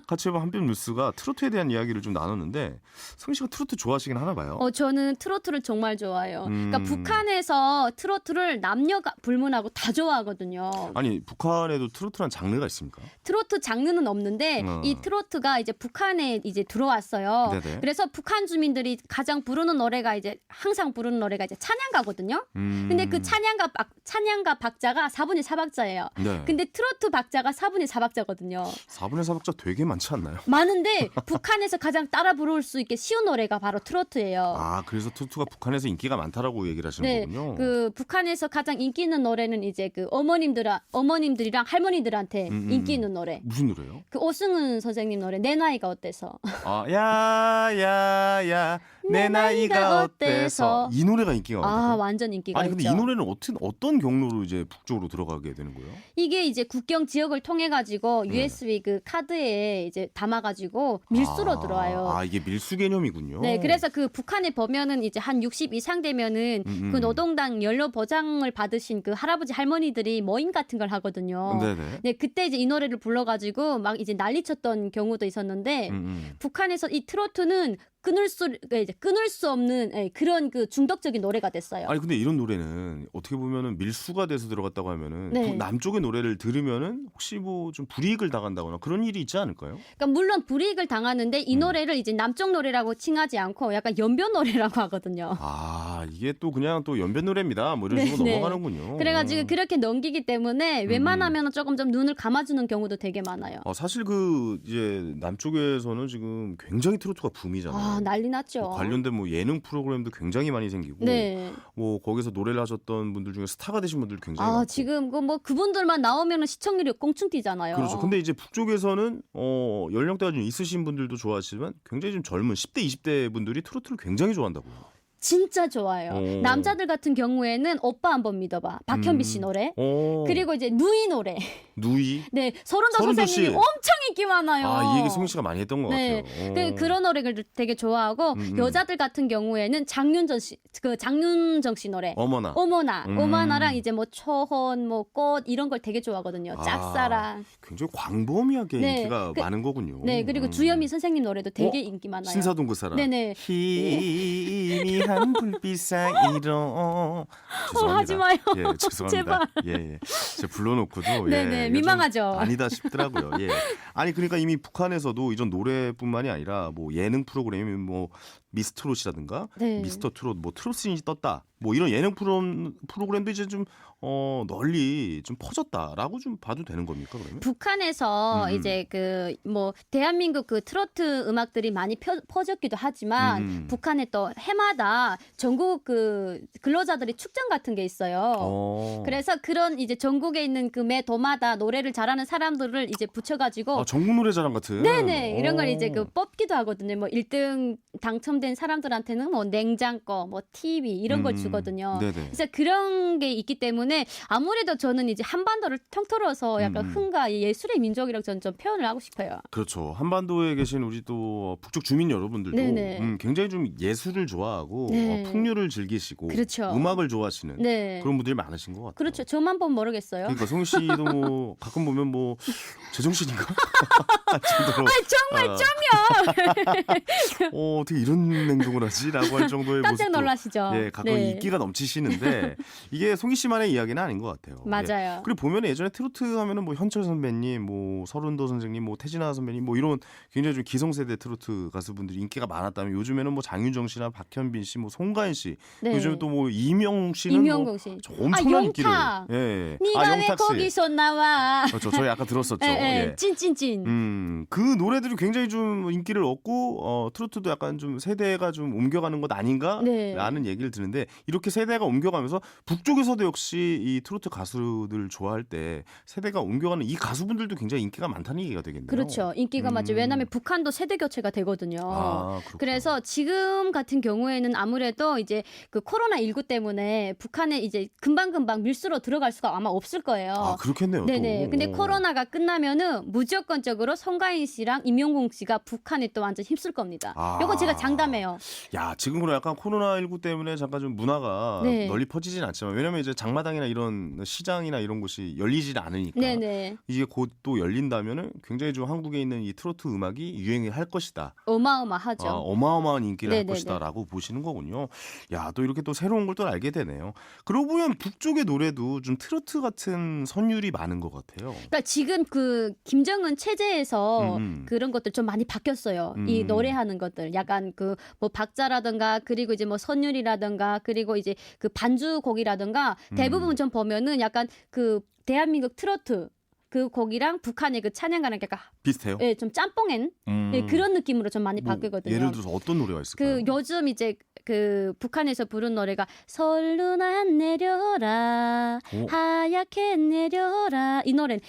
같이 해본 한뼘 뉴스가 트로트에 대한 이야기를 좀 나눴는데, 성희 씨가 트로트 좋아하시긴 하나 봐요. 저는 트로트를 정말 좋아해요. 그러니까 북한에서 트로트를 남녀가 불문하고 다 좋아하거든요. 아니, 북한에도 트로트란 장르가 있습니까? 트로트 장르는 없는데 이 트로트가 이제 북한에 이제 들어왔어요. 네네. 그래서 북한 주민들이 가장 부르는 노래가 이제 항상 부르는 노래가 이제 찬양가거든요. 근데 그 찬양가 박자가 4분의 4박자예요. 네. 근데 트로트 박자가 4분의 4박자거든요. 4분의 4박자 되게 많지 않나요? 많은데 북한에서 가장 따라 부를 수 있게 쉬운 노래가 바로 트로트예요. 그래서 트로트가 북한에서 인기가 많다라고 얘기를 하시는 네, 거군요. 그 북한에서 가장 인기 있는 노래는 이제 그 어머님들이랑 할머니들한테 인기 있는 노래. 무슨 노래요? 그 오승훈 선생님 노래 내 나이가 어때서. 야야야 내 나이가 어때서. 이 노래가 인기가 많다고요? 완전 인기가 아니 근데 있죠. 이 노래는 어떤 경로로 이제 북쪽으로 들어가게 되는 거예요? 이게 이제 국경 지역을 통해 가지고 네. USB 그 카드에 이제 담아 가지고 밀수로 들어와요. 이게 밀수 개념이군요. 네, 그래서 그 북한에 보면은 이제 한 60 이상 되면은 그 노동당 연료 보장을 받으신 그 할아버지 할머니들이 모임 같은 걸 하거든요. 네네. 네, 그때 이제 이 노래를 불러가지고 막 이제 난리쳤던 경우도 있었는데 북한에서 이 트로트는 끊을 수 없는 그런 그 중독적인 노래가 됐어요. 아니 근데 이런 노래는 어떻게 보면은 밀수가 돼서 들어갔다고 하면은 네. 남쪽의 노래를 들으면은 혹시 뭐 좀 불이익을 당한다거나 그런 일이 있지 않을까요? 그러니까 물론 불이익을 당하는데 이 노래를 이제 남쪽 노래라고 칭하지 않고 약간 연변 노래라고 하거든요. 이게 또 그냥 또 연변 노래입니다. 뭐 이런 식으로 넘어가는군요. 그래가지고 그렇게 넘기기 때문에 웬만하면 조금 좀 눈을 감아주는 경우도 되게 많아요. 사실 그 이제 남쪽에서는 지금 굉장히 트로트가 붐이잖아요. 난리 났죠. 관련된 뭐 예능 프로그램도 굉장히 많이 생기고 네. 뭐 거기서 노래를 하셨던 분들 중에 스타가 되신 분들 굉장히 많고. 지금 그분들만 나오면은 시청률이 꽁충 뛰잖아요. 그렇죠. 근데 이제 북쪽에서는 연령대가 좀 있으신 분들도 좋아하시지만 굉장히 좀 젊은 10대, 20대 분들이 트로트를 굉장히 좋아한다고요. 진짜 좋아요. 남자들 같은 경우에는 오빠 한번 믿어봐. 박현비 씨 노래. 그리고 이제 누이 노래. 누이. 네, 서른도 서른도 선생님이 씨. 엄청 인기 많아요. 이 얘기 송희 씨가 많이 했던 것 네. 같아요. 그런 노래를 되게 좋아하고 여자들 같은 경우에는 장윤정 씨 노래. 어머나. 오마나랑 이제 뭐 초혼, 뭐 꽃 이런 걸 되게 좋아하거든요. 짝사랑. 굉장히 광범위하게 네, 인기가 많은 거군요. 네, 그리고 주현미 선생님 노래도 되게 인기 많아요. 신사동 그 사람. 네네. 희미한 불빛 사이로. 죄송합니다. 하지 마요. 예, 죄송합니다. 제발. 예. 제가 불러놓고도 네네, 이게 민망하죠. 좀 아니다 싶더라고요. 예. 아니 그러니까 이미 북한에서도 이전 노래뿐만이 아니라 뭐 예능 프로그램이 뭐 미스트롯이라든가 네. 미스터 트롯, 뭐 트롯신이 떴다. 뭐 이런 예능 프로그램도 이제 좀 널리 좀 퍼졌다라고 좀 봐도 되는 겁니까 그러면? 북한에서 이제 그 뭐 대한민국 그 트로트 음악들이 많이 퍼졌기도 하지만 북한에 또 해마다 전국 그 근로자들이 축전 같은 게 있어요. 그래서 그런 이제 전국에 있는 그 매 도마다 노래를 잘하는 사람들을 이제 붙여가지고 전국 노래자랑 같은. 네네 이런 걸 이제 그 뽑기도 하거든요. 뭐 1등 당첨된 사람들한테는 뭐 냉장고, 뭐 TV 이런 걸 주거든요. 네네. 그래서 그런 게 있기 때문에 아무래도 저는 이제 한반도를 통틀어서 약간 흥과 예술의 민족이라고 저는 좀 표현을 하고 싶어요. 그렇죠. 한반도에 계신 우리 또 북쪽 주민 여러분들도 네네. 굉장히 좀 예술을 좋아하고 네. 풍류를 즐기시고 그렇죠. 음악을 좋아하시는 네. 그런 분들이 많으신 것 같아요. 그렇죠. 저만 보면 모르겠어요. 그러니까 송희 씨도 뭐 가끔 보면 뭐 제정신인가? 정말 쩌면 어떻게 이런 행동을 하지라고 할 정도의 깜짝 모습도 놀라시죠. 예, 가끔 네. 인기가 넘치시는데 이게 송희 씨만의 이야기는 아닌 것 같아요. 맞아요. 예. 그리고 보면 예전에 트로트 하면은 뭐 현철 선배님, 뭐 서른도 선생님, 뭐 태진아 선배님, 뭐 이런 굉장히 좀 기성세대 트로트 가수분들이 인기가 많았다면 요즘에는 뭐 장윤정 씨나 박현빈 씨, 뭐 송가인 씨, 네. 요즘 또 뭐 이명웅 씨는 임영웅 씨. 엄청난 인기를. 영탁. 예. 네가 왜 영탁 씨. 거기서 나와? 그렇죠. 저희 아까 들었었죠. 예. 찐찐찐. 그 노래들이 굉장히 좀 인기를 얻고 트로트도 약간 좀 세대가 좀 옮겨가는 것 아닌가? 네. 라는 얘기를 드는데 이렇게 세대가 옮겨가면서 북쪽에서도 역시 이 트로트 가수들 좋아할 때 세대가 옮겨가는 이 가수분들도 굉장히 인기가 많다는 얘기가 되겠네요. 그렇죠. 인기가 많죠. 왜냐하면 북한도 세대 교체가 되거든요. 그렇구나. 그래서 지금 같은 경우에는 아무래도 이제 그 코로나19 때문에 북한에 이제 금방금방 밀수로 들어갈 수가 아마 없을 거예요. 그렇겠네요. 네네. 또. 근데 코로나가 끝나면은 무조건적으로 송가인 씨랑 임영웅 씨가 북한에 또 완전 힘쓸 겁니다. 요거 제가 장담해요. 야, 지금으로 약간 코로나19 때문에 잠깐 좀 문화가 네. 널리 퍼지진 않지만 왜냐면 이제 장마당이나 이런 시장이나 이런 곳이 열리질 않으니까 네네. 이게 곧 또 열린다면은 굉장히 좀 한국에 있는 이 트로트 음악이 유행을 할 것이다. 어마어마하죠. 어마어마한 인기를 네네네. 할 것이다라고 보시는 거군요. 야, 또 이렇게 또 새로운 걸 또 알게 되네요. 그러고 보면 북쪽의 노래도 좀 트로트 같은 선율이 많은 것 같아요. 그러니까 지금 그 김정은 체제에서 그런 것들 좀 많이 바뀌었어요. 이 노래하는 것들 약간 그 뭐 박자라든가 그리고 이제 뭐 선율이라든가 그리고 이제 그 반주곡이라든가 대부분 좀 보면은 약간 그 대한민국 트로트 그 곡이랑 북한의 그 찬양가랑 약간 비슷해요? 예, 좀 짬뽕엔 예, 그런 느낌으로 좀 많이 바뀌거든요. 예를 들어서 어떤 노래가 있을까요? 그 요즘 이제 그 북한에서 부른 노래가 설루난 내려라 하얗게 내려라 이 노래는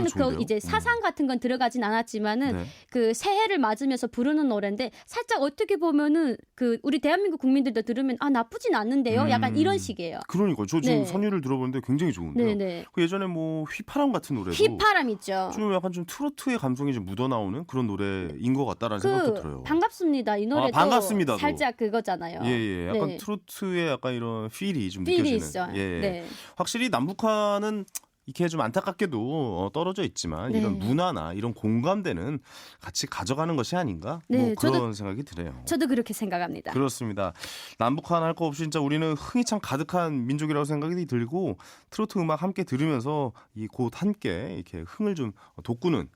그 좋은데요? 이제 사상 같은 건 들어가진 않았지만은 네. 그 새해를 맞으면서 부르는 노래인데 살짝 어떻게 보면은 그 우리 대한민국 국민들도 들으면 나쁘진 않는데요. 약간 이런 식이에요. 그러니까 저 지금 네. 선율을 들어보는데 굉장히 좋은데요. 네네. 그 예전에 뭐 휘파람 같은 노래도 휘파람 있죠. 좀 약간 좀 트로트의 감성이 좀 묻어나오는 그런 노래인 것 같다라는 생각도 들어요. 반갑습니다. 이 노래도 반갑습니다도. 살짝 그거잖아요. 예, 약간 네. 트로트의 약간 이런 필이 좀 필이 느껴지는. 있어요. 예. 네. 확실히 남북한은 이렇게 좀 안타깝게도 떨어져 있지만 네. 이런 문화나 이런 공감대는 같이 가져가는 것이 아닌가? 네, 뭐 그런 생각이 드네요. 저도 그렇게 생각합니다. 그렇습니다. 남북한 할 거 없이 진짜 우리는 흥이 참 가득한 민족이라고 생각이 들고 트로트 음악 함께 들으면서 이 곧 함께 이렇게 흥을 좀 돋구는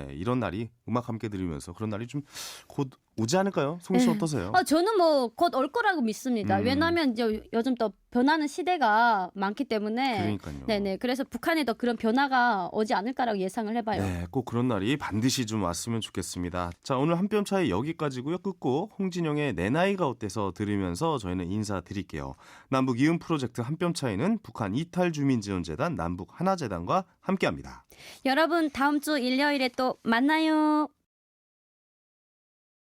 이런 날이 음악 함께 들으면서 그런 날이 좀 곧 오지 않을까요? 송희 씨 네. 어떠세요? 저는 뭐 곧 올 거라고 믿습니다. 음. 왜냐하면 이제 요즘 또 변하는 시대가 많기 때문에. 그러니까요. 네네. 그래서 북한에도 그런 변화가 오지 않을까라고 예상을 해봐요. 네, 꼭 그런 날이 반드시 좀 왔으면 좋겠습니다. 자, 오늘 한 뼘 차이 여기까지고요. 끝곡 홍진영의 내 나이가 어때서 들으면서 저희는 인사드릴게요. 남북 이음 프로젝트 한 뼘 차이는 북한 이탈주민지원재단 남북 하나재단과 함께합니다. 여러분 다음 주 일요일에 또 만나요.